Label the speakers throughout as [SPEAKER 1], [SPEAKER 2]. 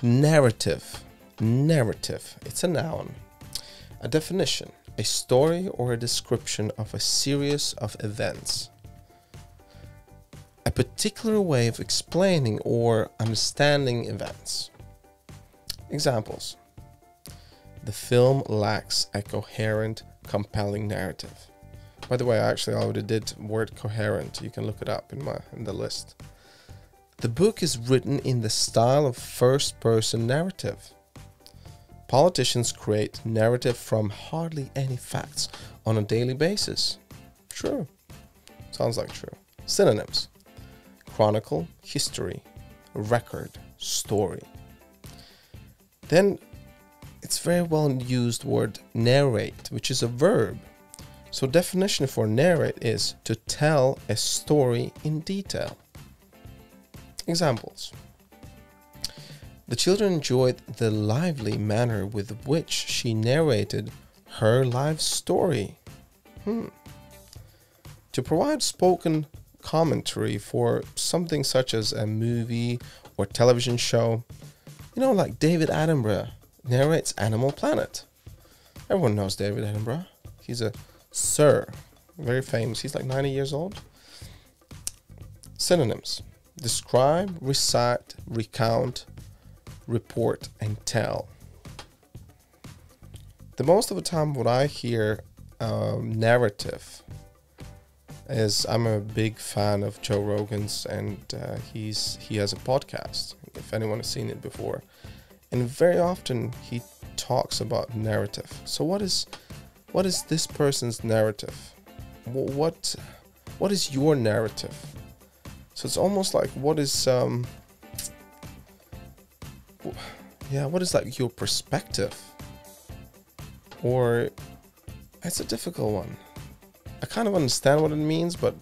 [SPEAKER 1] Narrative. Narrative. It's a noun. A definition. A story or a description of a series of events. A particular way of explaining or understanding events. Examples. The film lacks a coherent, compelling narrative. By the way, I actually already did word coherent. You can look it up in the list. The book is written in the style of first-person narrative. Politicians create narrative from hardly any facts on a daily basis. True. Sounds like true. Synonyms. Chronicle, history, record, story. Then it's very well used word narrate, which is a verb. So definition for narrate is to tell a story in detail. Examples. The children enjoyed the lively manner with which she narrated her life story. To provide spoken commentary for something such as a movie or television show, like David Attenborough narrates Animal Planet. Everyone knows David Attenborough. He's a sir, very famous. He's like 90 years old. Synonyms. Describe, recite, recount, report, and tell. The most of the time what I hear narrative is, I'm a big fan of Joe Rogan's, and he has a podcast, if anyone has seen it before. And very often he talks about narrative. So what is this person's narrative? What is your narrative? So it's almost like what is like your perspective? Or it's a difficult one. I kind of understand what it means, but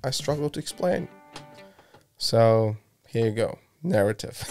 [SPEAKER 1] I struggle to explain. So here you go, narrative.